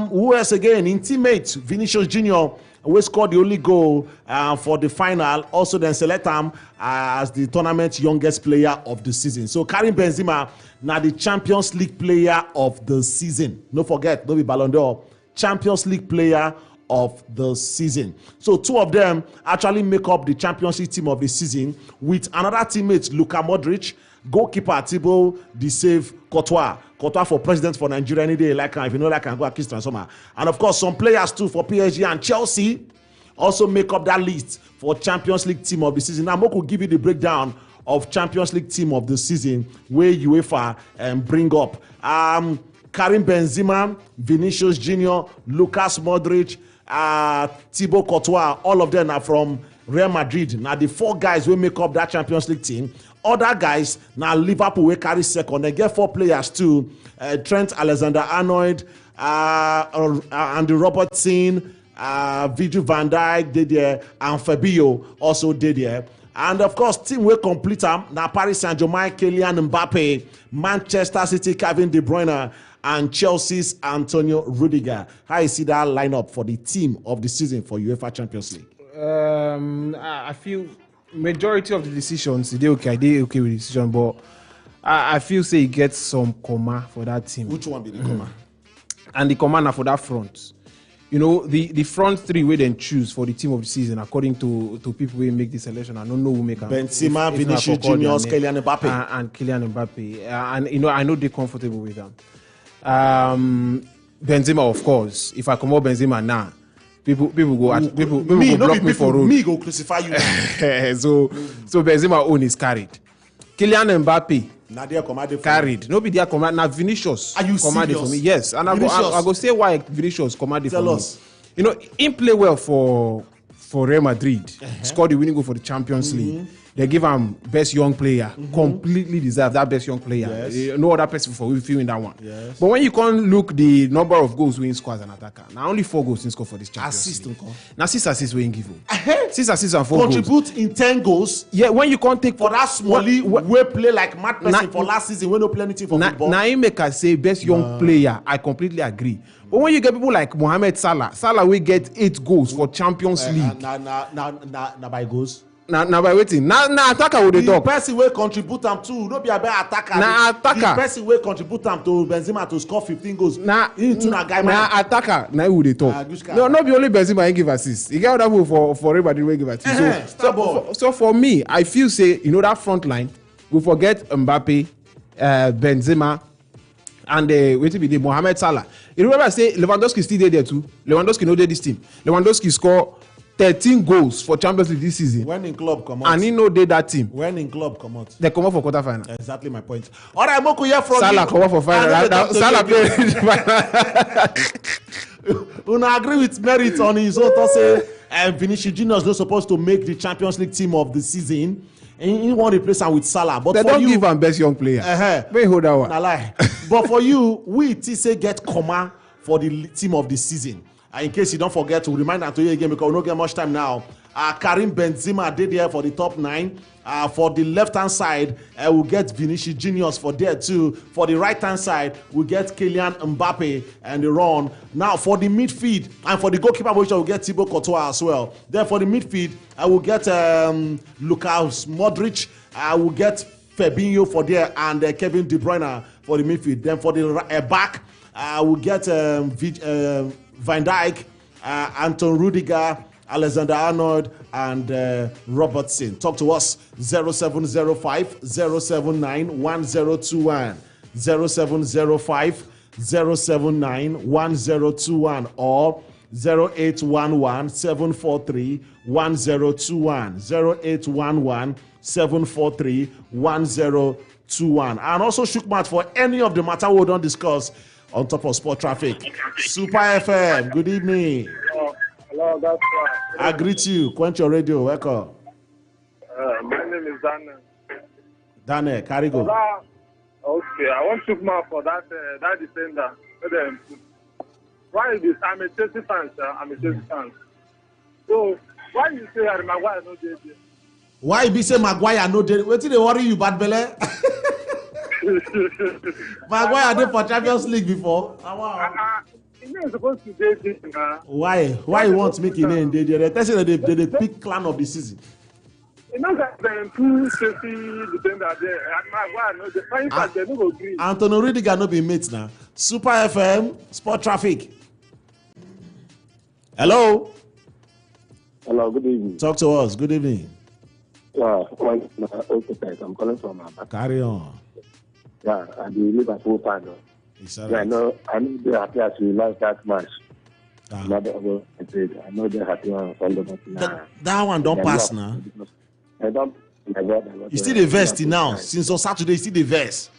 Who else again? In teammate Vinicius Junior, who scored the only goal for the final. Also then select him as the tournament youngest player of the season. So Karim Benzema now the Champions League player of the season. No forget, don't be Ballon d'Or. Champions League player of the season. So 2 of them actually make up the Champions League team of the season, with another teammate Luka Modric, goalkeeper Thibaut the save Courtois for president for Nigeria any day like if you know like can go kiss transformer. And of course some players too for PSG and Chelsea also make up that list for Champions League team of the season. Now Moko give you the breakdown of Champions League team of the season where UEFA bring up Karim Benzema, Vinicius Junior, Lucas Modric, Thibaut Courtois. All of them are from Real Madrid. Now the 4 guys will make up that Champions League team. Other guys now Liverpool will carry second. They get 4 players too. Trent Alexander-Arnold, Andy Robertson, Virgil van Dijk did there, and Fabio also did there. And of course, team will complete them. Now Paris Saint-Germain, Kylian Mbappe, Manchester City, Kevin De Bruyne, and Chelsea's Antonio Rudiger. How you see that lineup for the team of the season for UEFA Champions League? I feel majority of the decisions, they okay with the decision, but I feel say he gets some comma for that team. Which one be the comma? And the commander for that front. The front 3 we then choose for the team of the season according to people who make the selection. I don't know who make them. Benzema, Vinicius Junior, Kylian Mbappe. And Kylian Mbappe. And I know they're comfortable with them. Benzema, of course. If I come out Benzema now, people go block me for road. Me go crucify you. so Benzema own is carried. Kylian Mbappe carried. No be there command. Now Vinicius commanded for me. Yes, and I go say why Vinicius commanded for me. He play well for Real Madrid. Scored the winning goal for the Champions League. They give him best young player. Completely deserve that best young player. Yes. No other person for in that one. Yes. But when you can't look the number of goals we score as an attacker, now only 4 goals in score for this Champions League. Now 6 assists we give him. 6 assists and 4 contribute goals. In 10 goals. Yeah, when you can't take for that smally we play like mad person for last season, we no play anything for football. Now he make us say best young player. I completely agree. But when you get people like Mohamed Salah will get 8 goals for Champions League. Now by goals. Now by waiting. Now attacker will they talk. The person will contribute them too. No be a better attacker. Now attacker. The person will contribute them to Benzema to score 15 goals. Now attacker. Now will they talk. No, not be only Benzema he give assist. He get other people for everybody will give assist. So for me, I feel say that front line we forget Mbappe, Benzema, and wait be the Mohamed Salah. You remember I say Lewandowski still there too. Lewandowski no dey this team. Lewandowski score 13 goals for Champions League this season. When in club come out. And he no did that team. When in club come out. They come out for quarterfinal. Exactly my point. All right, Moku, here from Salah come out for final. Salah play. Una agree with merit on his own to say Vinicius Junior is not supposed to make the Champions League team of the season. And he want to replace him with Salah. But they for don't you, give him best young player. May hold that one. Nah, lie. But for you, we say get comma for the team of the season. In case you don't forget to remind Antonio again because we don't get much time now. Karim Benzema did there for the top 9. For the left-hand side, we'll get Vinicius Juniors for there too. For the right-hand side, we'll get Kylian Mbappe and the run. Now for the midfield and for the goalkeeper position, we'll get Thibaut Courtois as well. Then for the midfield, I will get Lukas Modric. I will get Fabinho for there and Kevin De Bruyne for the midfield. Then for the back, I will get Van Dijk, Anton Rudiger, Alexander Arnold, and Robertson. Talk to us 0705 079 1021 0705 079 1021 or 0811 743 1021 0811 743 1021. And also shook mouth for any of the matter we don't discuss on top of Sport Traffic. Super FM, good evening. Hello, that's I greet you. Quench your radio. Welcome. My name is Daniel. Daniel, carry go. Okay, I want to mouth for that defender. Why is this? I'm a Chelsea fan, sir. I'm a Chelsea fan. So, why you say Harry Maguire no dey there? Why be say Maguire no dey? Wetin dey worry you, bad belle? Maguire dey for Champions League before. He is supposed to dey there now. Why you want make him name dey there? They tell say they pick clan of the season. You know that the two Chelsea defender there, and Maguire no dey. In fact, they no go green. Antonio Rudiger no be mate now. Super FM, Sport Traffic. Hello. Hello, good evening. Talk to us. Good evening. Yeah, I'm calling from Abba. Carry on. Yeah, I do Liverpool fan. Yeah, I know they're happy as we lost that match. I know they're happy on that one don't pass now. I don't. You still the vest now. Since on Saturday, you still the vest.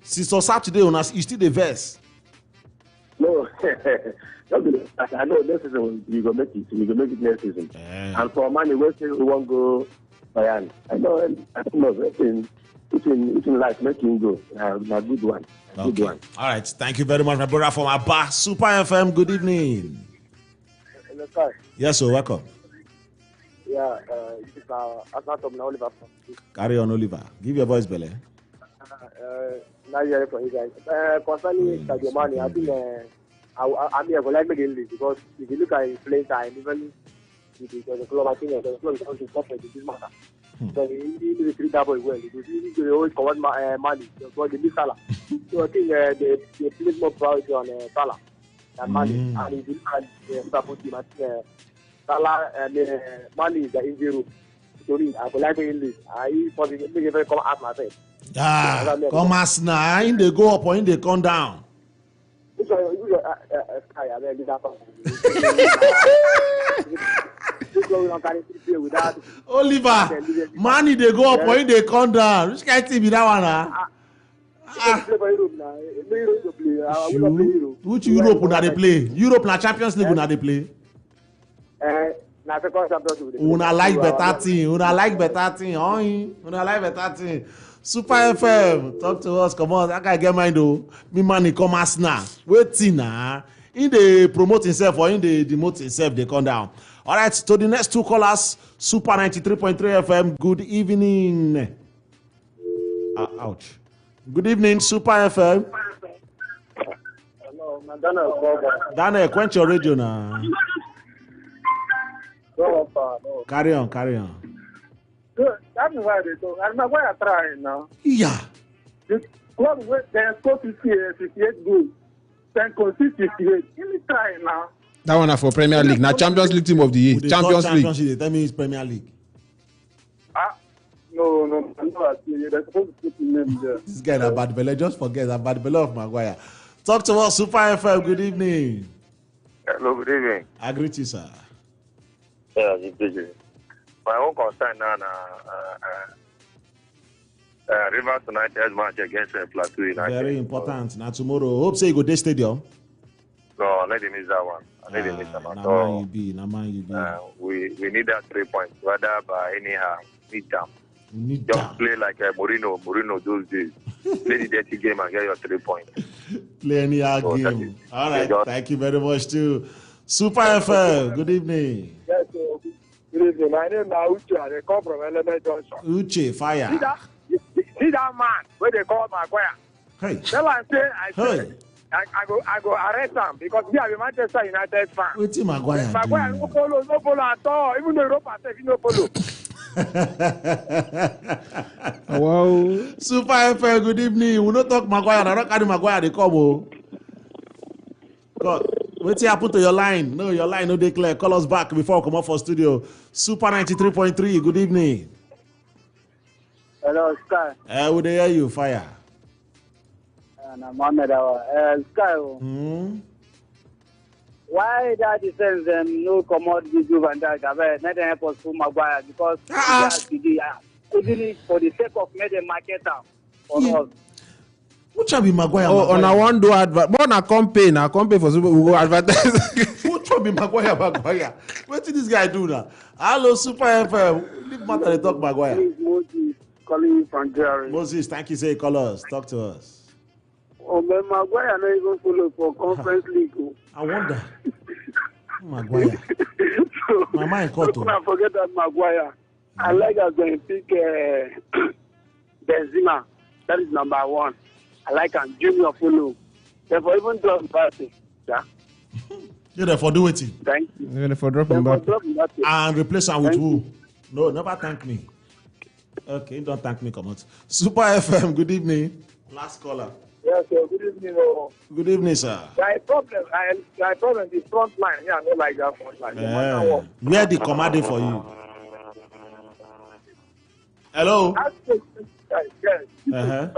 Since on Saturday, you still the vest. No, I know this season we go make it. We go make it next season. And for money, we won't go Bayern. I know. I don't know. It's in life making go. A good one. Good one. All right. Thank you very much, my brother from Abba. Super FM. Good evening. Hello, sir. Yes, sir. Welcome. Yeah, this is Oliver. Carry on, Oliver. Give your voice, Bele. Now you're for you guys. Concerning Sadio Mane, I think I would like to English because if you look at his play time, even with the club, I think the club is going to suffer in this matter. So he needs to treat that boy well because he needs to always command money. So they miss Salah. So I think they place more priority on Salah than Mane. And if you look at the Liverpool team, I think Salah and Mane is the injury room. So I would like to English. I possibly make a very come out myself. Come as now. In they go up or in they come down. Oliver, money they go up or in they come down. Which kind of team be that one? Which Europe una they play? Europe na Champions League una they play? Una like better team. Una like better team. Una like better team. Super FM, talk to us. Come on, that guy get mind though. Me money come as now. Waiting now. In they promote himself or in they demote himself, they come down. All right, to the next two callers, Super 93.3 FM. Good evening. Ouch. Good evening, Super FM. Hello, Daniel. Daniel, quench your radio now. No. Carry on. Good. That's why they do. And why are trying now? Yeah. The club they score 58 goals. Then concede 58. Give me trying now. That one for Premier League. Now Champions League team of the year. Champions League. They tell me it's Premier League. No. They're supposed to put the name there. This guy is bad belly. Just forget that bad belly of Maguire. Talk to us, Super FM. Good evening. Hello, good evening. I greet you, sir. Yeah, my own concern now, Rivers United match against Plateau United. Very important. Now tomorrow, hope say you go to stadium. No, let him miss that one. Let him miss that one. We need that 3 points, whether by anyhow, need them. Just play like Mourinho those days. Play the dirty game and get your 3 points. Play any game. All right. Thank you very much too. Super FM. Good evening. Yes, good evening. My name is Uche. I come from Element Junction. Uche, fire. See that man where they call Maguire. Hey. Tell him say I go arrest him because we are a Manchester United fan. What's Maguire? Maguire no follow at all. Even though Europa says he no follow. Wow. Super FM, good evening. We don't talk Maguire. I don't carry Maguire. They come. God, what's happened to your line? No, your line no declare. Call us back before we come up for studio. Super 93.3. Good evening. Hello, Sky. We hear you. Fire. Mohammed, Sky. Why that defense no commodity Van Dijk? Not help us for Maguire because for the sake of making market for us. Which one be Maguire? Oh, on a one do advert. More na campaign for super. We go advertise. Which one be Maguire? What did this guy do now? Hello, Super FM. Leave matter to talk Maguire. Moses calling from Jerry. Moses, thank you. Say call us. Talk to us. Oh, but Maguire not even follow for Conference League. I wonder. Maguire. So, my mind caught I forget that Maguire. I like as they pick Benzema. That is number one. I like him. Junior follow. Therefore, even drop Mbappe. Yeah. You therefore do it. Thank you. You're for drop Mbappe. And replace him with who? No, never thank me. Okay, don't thank me, come on. Super FM, good evening. Last caller. Yes, sir. Good evening. Good evening, sir. My problem is front line. Yeah, I don't like that front line. Where the command for you? Hello? Yes.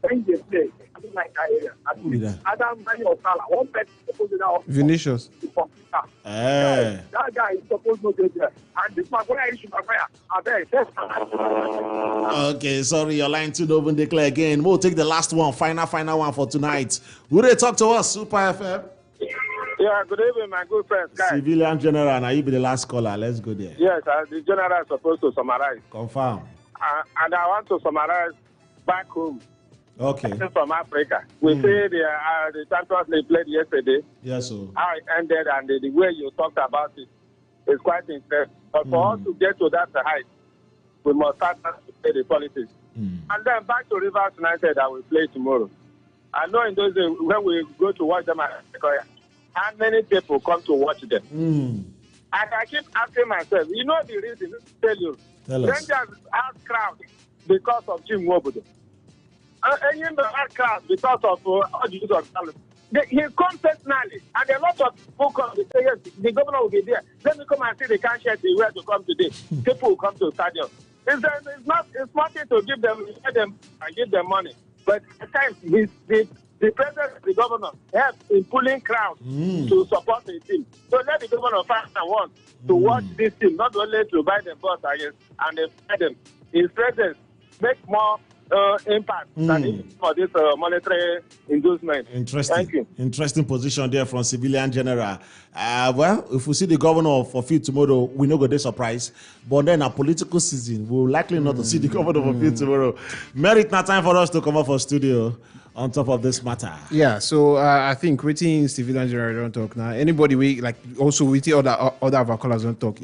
When they play, I don't like that area. Adam Mani or Salah, one person supposed to now. Vinicius. That guy is supposed to get there. And this Maguire issue, Okay, sorry, your line too don't declare again. We'll take the last one, final one for tonight. Will they talk to us, Super FM? Yeah, good evening, my good friends, guys. Civilian General, now you be the last caller. Let's go there. Yes, the General is supposed to summarize. Confirm. And I want to summarize back home. Okay. From Africa. We say the Champions League played yesterday. Yes, sir. How it ended and the way you talked about it is quite interesting. But for us to get to that height, we must start to play the politics. And then back to Rivers United that we play tomorrow. I know in those days when we go to watch them at Sequoia, how many people come to watch them? And I keep asking myself, you know the reason? Tell you. Rangers have crowd because of Jim Wobodo. And you know that crowd because of all the use of talent. He comes personally, and a lot of people come. They say, yes, the governor will be there. Let me come and see the can't share the where to come today. People will come to the stadium. It's nothing to give them and give them money. But at times, the president, the governor, helps in pulling crowds to support the team. So let the governor find someone to watch this team, not only to buy them bus and they buy them. His presence make more impact than for this monetary inducement. Interesting. Thank you. Interesting position there from Civilian General. Well, if we see the governor for field tomorrow, we no go dey surprise. But then a political season, we will likely not to see the governor for field tomorrow. Merit, not time for us to come up for studio on top of this matter. Yeah, so I think waiting Civilian General don't talk now. Anybody we like also waiting other of our callers don't talk.